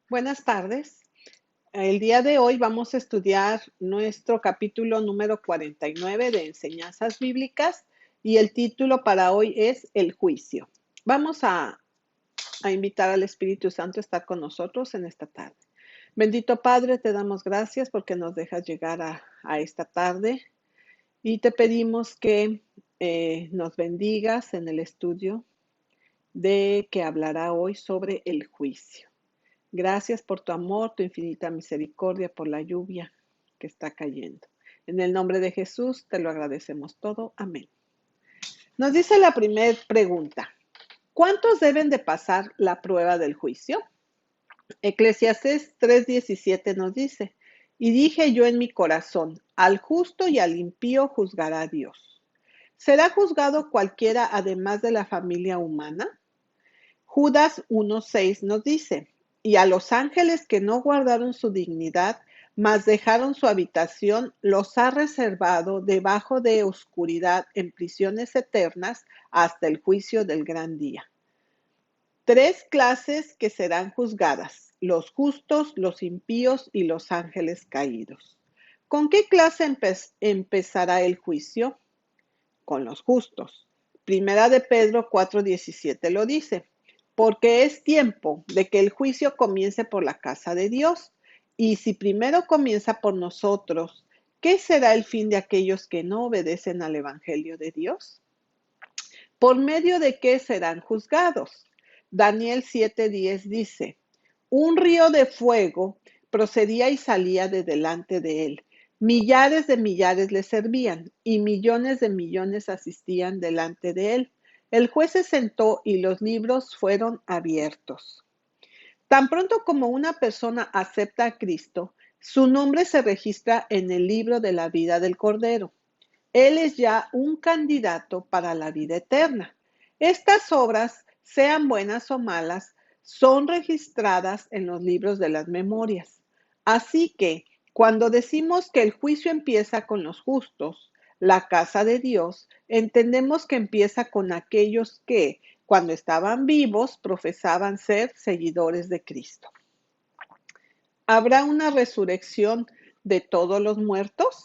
Buenas tardes. El día de hoy vamos a estudiar nuestro capítulo número 49 de Enseñanzas Bíblicas y el título para hoy es El juicio. Vamos a invitar al Espíritu Santo a estar con nosotros en esta tarde. Bendito Padre, te damos gracias porque nos dejas llegar a esta tarde y te pedimos que nos bendigas en el estudio de que hablará hoy sobre el juicio. Gracias por tu amor, tu infinita misericordia, por la lluvia que está cayendo. En el nombre de Jesús te lo agradecemos todo. Amén. Nos dice la primera pregunta. ¿Cuántos deben de pasar la prueba del juicio? Eclesiastés 3:17 nos dice, y dije yo en mi corazón, al justo y al impío juzgará Dios. ¿Será juzgado cualquiera además de la familia humana? Judas 1:6 nos dice, y a los ángeles que no guardaron su dignidad, mas dejaron su habitación, los ha reservado debajo de oscuridad en prisiones eternas hasta el juicio del gran día. Tres clases que serán juzgadas, los justos, los impíos y los ángeles caídos. ¿Con qué clase empezará el juicio? Con los justos. Primera de Pedro 4:17 lo dice, porque es tiempo de que el juicio comience por la casa de Dios, y si primero comienza por nosotros, ¿qué será el fin de aquellos que no obedecen al Evangelio de Dios? ¿Por medio de qué serán juzgados? Daniel 7:10 dice, un río de fuego procedía y salía de delante de él. Millares de millares le servían y millones de millones asistían delante de él. El juez se sentó y los libros fueron abiertos. Tan pronto como una persona acepta a Cristo, su nombre se registra en el libro de la vida del Cordero. Él es ya un candidato para la vida eterna. Estas obras, sean buenas o malas, son registradas en los libros de las memorias. Así que, cuando decimos que el juicio empieza con los justos, la casa de Dios, entendemos que empieza con aquellos que, cuando estaban vivos, profesaban ser seguidores de Cristo. ¿Habrá una resurrección de todos los muertos?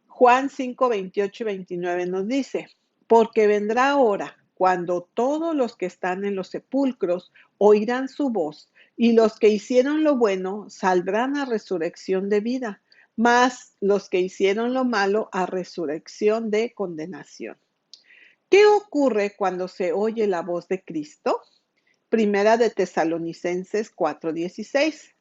Juan 5, 28 y 29 nos dice, porque vendrá hora cuando todos los que están en los sepulcros oirán su voz, y los que hicieron lo bueno saldrán a resurrección de vida, mas los que hicieron lo malo a resurrección de condenación. ¿Qué ocurre cuando se oye la voz de Cristo? Primera de Tesalonicenses 4:16.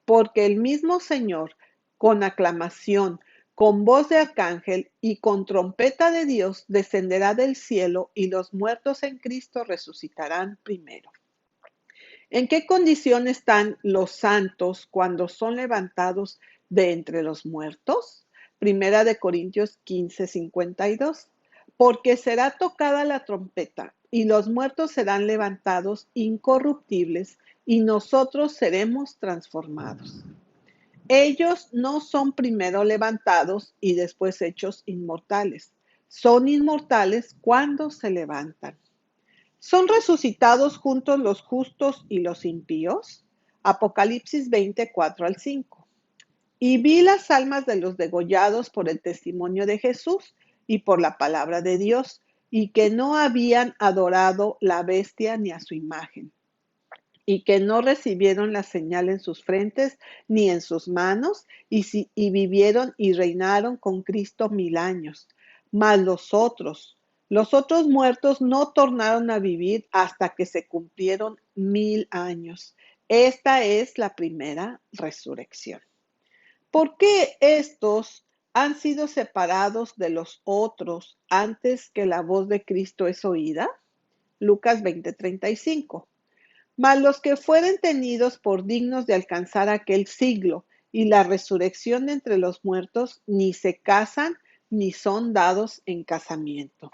Porque el mismo Señor, con aclamación, con voz de arcángel y con trompeta de Dios, descenderá del cielo y los muertos en Cristo resucitarán primero. ¿En qué condición están los santos cuando son levantados de entre los muertos? Primera de Corintios 15:52. Porque será tocada la trompeta y los muertos serán levantados incorruptibles y nosotros seremos transformados. Ellos no son primero levantados y después hechos inmortales. Son inmortales cuando se levantan. ¿Son resucitados juntos los justos y los impíos? Apocalipsis 24 al 5. Y vi las almas de los degollados por el testimonio de Jesús y por la palabra de Dios, y que no habían adorado la bestia ni a su imagen y que no recibieron la señal en sus frentes ni en sus manos, y vivieron y reinaron con Cristo 1000 años. Mas los otros muertos no tornaron a vivir hasta que se cumplieron 1000 años. Esta es la primera resurrección. ¿Por qué estos han sido separados de los otros antes que la voz de Cristo es oída? Lucas 20:35. Mas los que fueren tenidos por dignos de alcanzar aquel siglo y la resurrección de entre los muertos, ni se casan ni son dados en casamiento.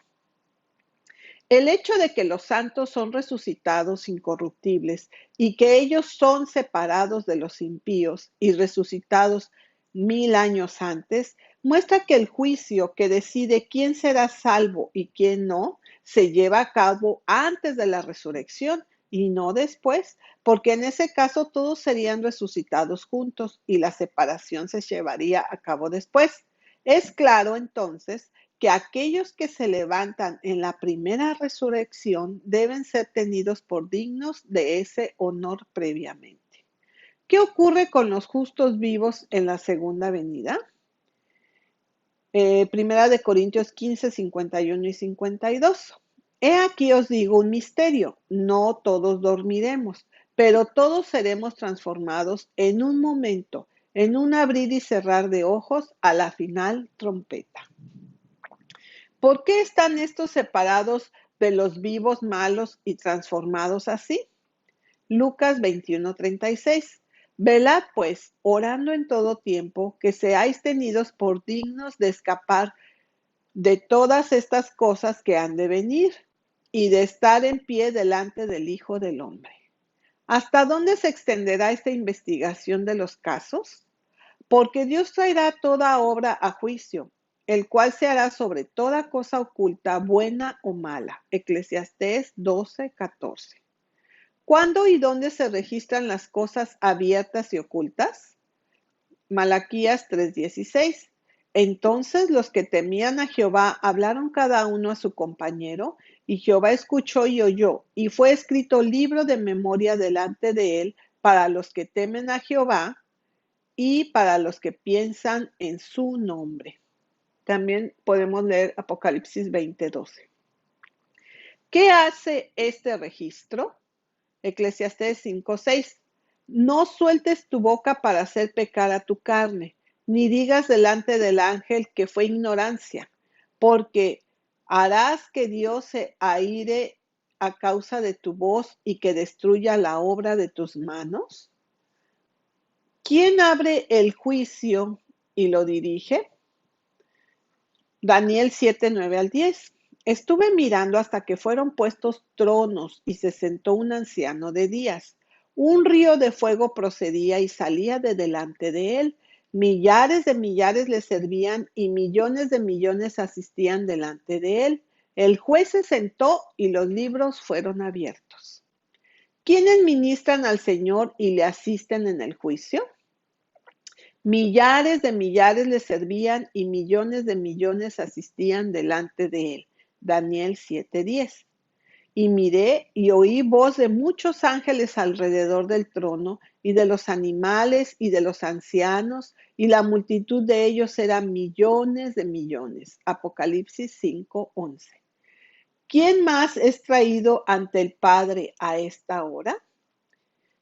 El hecho de que los santos son resucitados incorruptibles y que ellos son separados de los impíos y resucitados 1000 años antes, muestra que el juicio que decide quién será salvo y quién no, se lleva a cabo antes de la resurrección y no después, porque en ese caso todos serían resucitados juntos y la separación se llevaría a cabo después. Es claro entonces que aquellos que se levantan en la primera resurrección deben ser tenidos por dignos de ese honor previamente. ¿Qué ocurre con los justos vivos en la segunda venida? Primera de Corintios 15, 51 y 52. He aquí os digo un misterio, no todos dormiremos, pero todos seremos transformados en un momento, en un abrir y cerrar de ojos a la final trompeta. ¿Por qué están estos separados de los vivos malos y transformados así? Lucas 21:36. Velad pues, orando en todo tiempo, que seáis tenidos por dignos de escapar de todas estas cosas que han de venir y de estar en pie delante del Hijo del Hombre. ¿Hasta dónde se extenderá esta investigación de los casos? Porque Dios traerá toda obra a juicio, el cual se hará sobre toda cosa oculta, buena o mala. Eclesiastés 12:14. ¿Cuándo y dónde se registran las cosas abiertas y ocultas? Malaquías 3:16. Entonces los que temían a Jehová hablaron cada uno a su compañero, y Jehová escuchó y oyó, y fue escrito libro de memoria delante de él para los que temen a Jehová y para los que piensan en su nombre. También podemos leer Apocalipsis 20:12. ¿Qué hace este registro? Eclesiastés 5:6. No sueltes tu boca para hacer pecar a tu carne, ni digas delante del ángel que fue ignorancia, porque harás que Dios se aire a causa de tu voz y que destruya la obra de tus manos. ¿Quién abre el juicio y lo dirige? Daniel 7:9-10. Estuve mirando hasta que fueron puestos tronos y se sentó un anciano de días. Un río de fuego procedía y salía de delante de él. Millares de millares le servían y millones de millones asistían delante de él. El juez se sentó y los libros fueron abiertos. ¿Quiénes ministran al Señor y le asisten en el juicio? Millares de millares le servían y millones de millones asistían delante de él. Daniel 7:10. Y miré y oí voz de muchos ángeles alrededor del trono y de los animales y de los ancianos, y la multitud de ellos era millones de millones. Apocalipsis 5:11. ¿Quién más es traído ante el Padre a esta hora?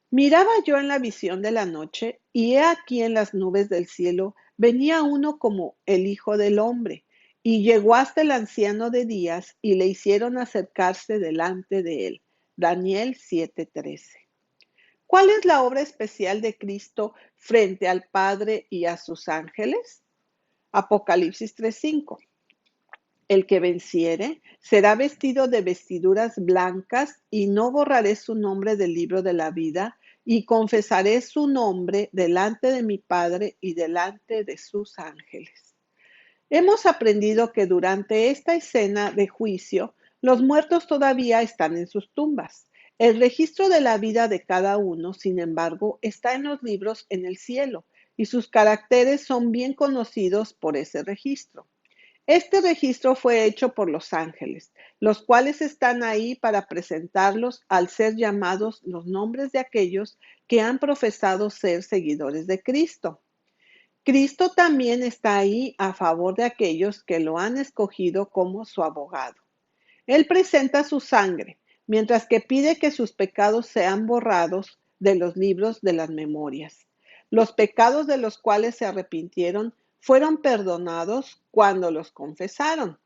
Miraba yo en la visión de la noche, y he aquí en las nubes del cielo venía uno como el Hijo del Hombre, y llegó hasta el anciano de días, y le hicieron acercarse delante de él. Daniel 7:13. ¿Cuál es la obra especial de Cristo frente al Padre y a sus ángeles? Apocalipsis 3:5. El que venciere será vestido de vestiduras blancas, y no borraré su nombre del libro de la vida, y confesaré su nombre delante de mi Padre y delante de sus ángeles. Hemos aprendido que durante esta escena de juicio, los muertos todavía están en sus tumbas. El registro de la vida de cada uno, sin embargo, está en los libros en el cielo, y sus caracteres son bien conocidos por ese registro. Este registro fue hecho por los ángeles, los cuales están ahí para presentarlos al ser llamados los nombres de aquellos que han profesado ser seguidores de Cristo. Cristo también está ahí a favor de aquellos que lo han escogido como su abogado. Él presenta su sangre, mientras que pide que sus pecados sean borrados de los libros de las memorias. Los pecados de los cuales se arrepintieron fueron perdonados cuando los confesaron,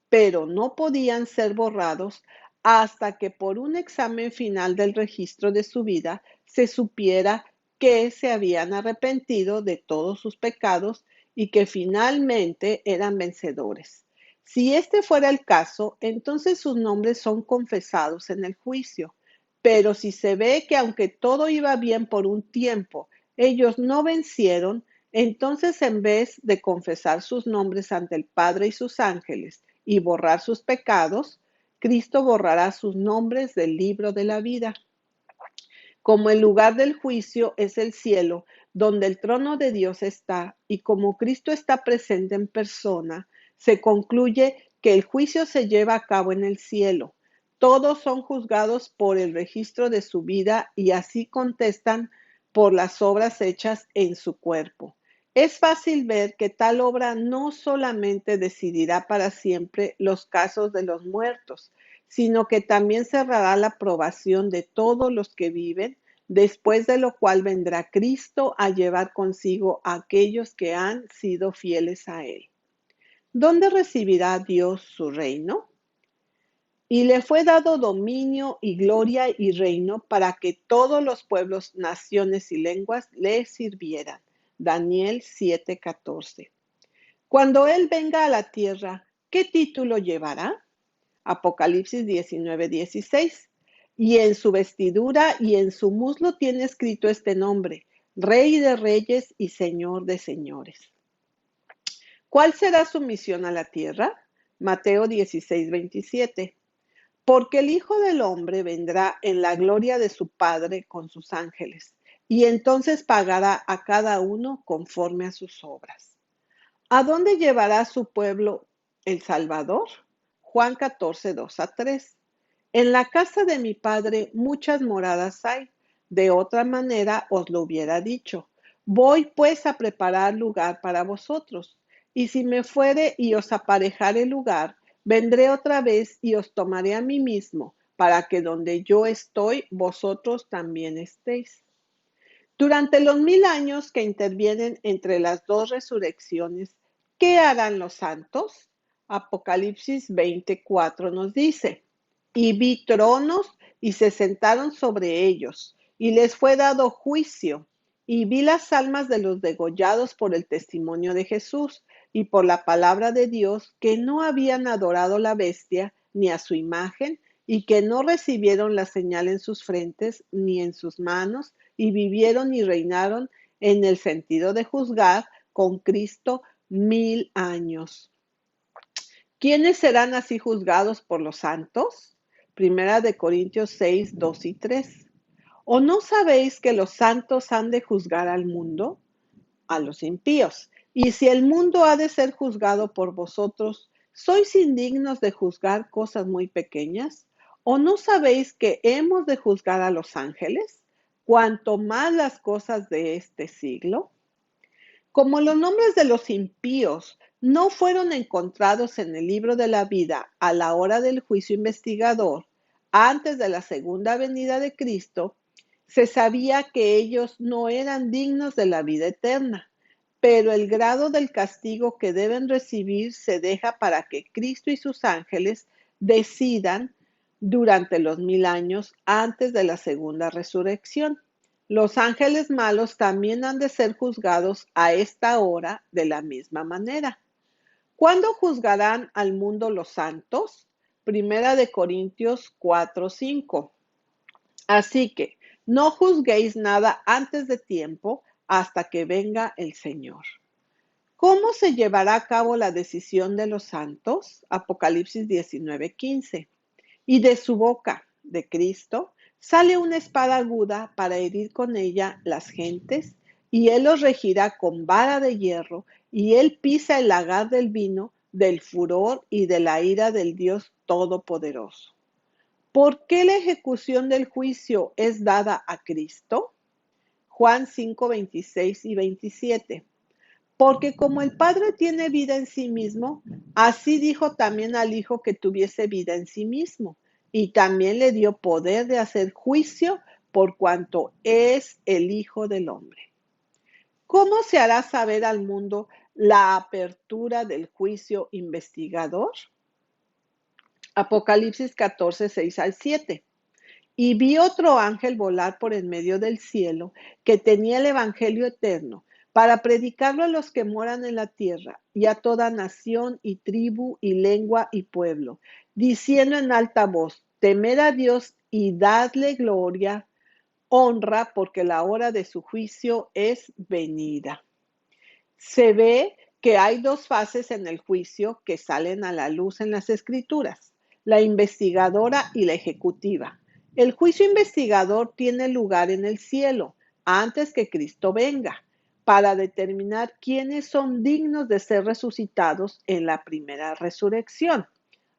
pero no podían ser borrados hasta que por un examen final del registro de su vida se supiera que se habían arrepentido de todos sus pecados y que finalmente eran vencedores. Si este fuera el caso, entonces sus nombres son confesados en el juicio. Pero si se ve que aunque todo iba bien por un tiempo, ellos no vencieron, entonces en vez de confesar sus nombres ante el Padre y sus ángeles y borrar sus pecados, Cristo borrará sus nombres del libro de la vida. Como el lugar del juicio es el cielo, donde el trono de Dios está, y como Cristo está presente en persona, se concluye que el juicio se lleva a cabo en el cielo. Todos son juzgados por el registro de su vida y así contestan por las obras hechas en su cuerpo. Es fácil ver que tal obra no solamente decidirá para siempre los casos de los muertos, sino que también cerrará la aprobación de todos los que viven, después de lo cual vendrá Cristo a llevar consigo a aquellos que han sido fieles a Él. ¿Dónde recibirá Dios su reino? Y le fue dado dominio y gloria y reino para que todos los pueblos, naciones y lenguas le sirvieran. Daniel 7:14. Cuando Él venga a la tierra, ¿qué título llevará? Apocalipsis 19:16. Y en su vestidura y en su muslo tiene escrito este nombre: Rey de Reyes y Señor de Señores. ¿Cuál será su misión a la tierra? Mateo 16:27. Porque el Hijo del Hombre vendrá en la gloria de su Padre con sus ángeles, y entonces pagará a cada uno conforme a sus obras. ¿A dónde llevará su pueblo el Salvador? Juan 14:2-3. En la casa de mi Padre muchas moradas hay, de otra manera os lo hubiera dicho. Voy pues a preparar lugar para vosotros, y si me fuere y os aparejare lugar, vendré otra vez y os tomaré a mí mismo, para que donde yo estoy, vosotros también estéis. Durante los 1000 años que intervienen entre las dos resurrecciones, ¿qué harán los santos? Apocalipsis 24 nos dice: y vi tronos y se sentaron sobre ellos, y les fue dado juicio, y vi las almas de los degollados por el testimonio de Jesús y por la palabra de Dios, que no habían adorado la bestia ni a su imagen, y que no recibieron la señal en sus frentes ni en sus manos, y vivieron y reinaron en el sentido de juzgar con Cristo 1000 años. ¿Quiénes serán así juzgados por los santos? Primera de Corintios 6:2-3. ¿O no sabéis que los santos han de juzgar al mundo? A los impíos. Y si el mundo ha de ser juzgado por vosotros, ¿sois indignos de juzgar cosas muy pequeñas? ¿O no sabéis que hemos de juzgar a los ángeles? Cuanto más las cosas de este siglo. Como los nombres de los impíos no fueron encontrados en el libro de la vida a la hora del juicio investigador, antes de la segunda venida de Cristo, se sabía que ellos no eran dignos de la vida eterna, pero el grado del castigo que deben recibir se deja para que Cristo y sus ángeles decidan durante los 1000 años antes de la segunda resurrección. Los ángeles malos también han de ser juzgados a esta hora de la misma manera. ¿Cuándo juzgarán al mundo los santos? Primera de Corintios 4:5. Así que no juzguéis nada antes de tiempo hasta que venga el Señor. ¿Cómo se llevará a cabo la decisión de los santos? Apocalipsis 19:15. Y de su boca, de Cristo, sale una espada aguda para herir con ella las gentes, y Él los regirá con vara de hierro, y Él pisa el lagar del vino, del furor y de la ira del Dios Todopoderoso. ¿Por qué la ejecución del juicio es dada a Cristo? Juan 5:26-27. Porque como el Padre tiene vida en sí mismo, así dijo también al Hijo que tuviese vida en sí mismo, y también le dio poder de hacer juicio por cuanto es el Hijo del Hombre. ¿Cómo se hará saber al mundo la apertura del juicio investigador? Apocalipsis 14:6-7. Y vi otro ángel volar por en medio del cielo, que tenía el evangelio eterno, para predicarlo a los que moran en la tierra, y a toda nación, y tribu, y lengua, y pueblo, diciendo en alta voz: temed a Dios y dadle gloria, honra, porque la hora de su juicio es venida. Se ve que hay dos fases en el juicio que salen a la luz en las Escrituras. la investigadora y la ejecutiva. El juicio investigador tiene lugar en el cielo antes que Cristo venga para determinar quiénes son dignos de ser resucitados en la primera resurrección,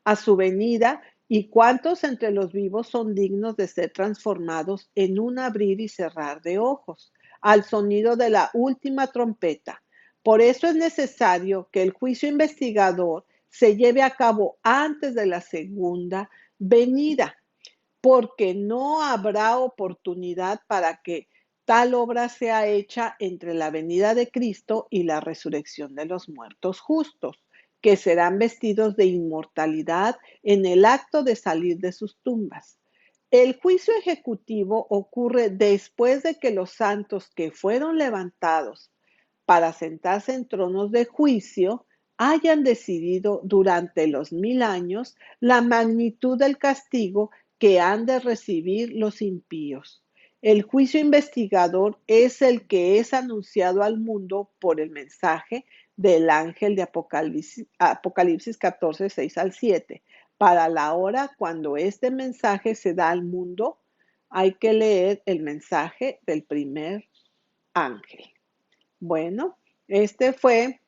a su venida, y cuántos entre los vivos son dignos de ser transformados en un abrir y cerrar de ojos, al sonido de la última trompeta. Por eso es necesario que el juicio investigador se lleve a cabo antes de la segunda venida, porque no habrá oportunidad para que tal obra sea hecha entre la venida de Cristo y la resurrección de los muertos justos, que serán vestidos de inmortalidad en el acto de salir de sus tumbas. El juicio ejecutivo ocurre después de que los santos que fueron levantados para sentarse en tronos de juicio hayan decidido durante los 1000 años la magnitud del castigo que han de recibir los impíos. El juicio investigador es el que es anunciado al mundo por el mensaje del ángel de Apocalipsis 14, 6 al 7. Para la hora cuando este mensaje se da al mundo, hay que leer el mensaje del primer ángel. Bueno, este fue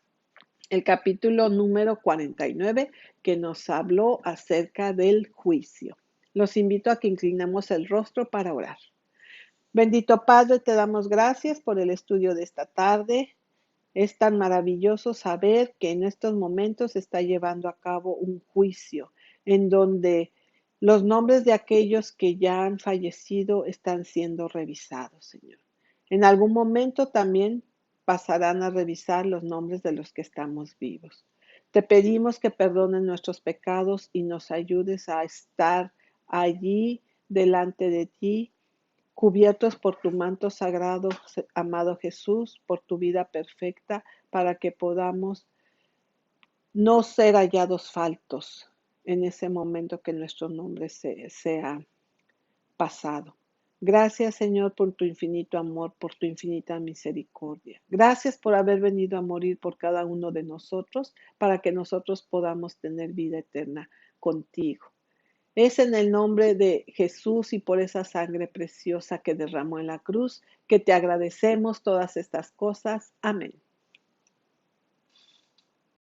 el capítulo número 49 que nos habló acerca del juicio. Los invito a que inclinemos el rostro para orar. Bendito Padre, te damos gracias por el estudio de esta tarde. Es tan maravilloso saber que en estos momentos se está llevando a cabo un juicio en donde los nombres de aquellos que ya han fallecido están siendo revisados, Señor. En algún momento también pasarán a revisar los nombres de los que estamos vivos. Te pedimos que perdones nuestros pecados y nos ayudes a estar allí delante de ti, cubiertos por tu manto sagrado, amado Jesús, por tu vida perfecta, para que podamos no ser hallados faltos en ese momento que nuestro nombre sea pasado. Gracias, Señor, por tu infinito amor, por tu infinita misericordia. Gracias por haber venido a morir por cada uno de nosotros para que nosotros podamos tener vida eterna contigo. Es en el nombre de Jesús y por esa sangre preciosa que derramó en la cruz que te agradecemos todas estas cosas. Amén.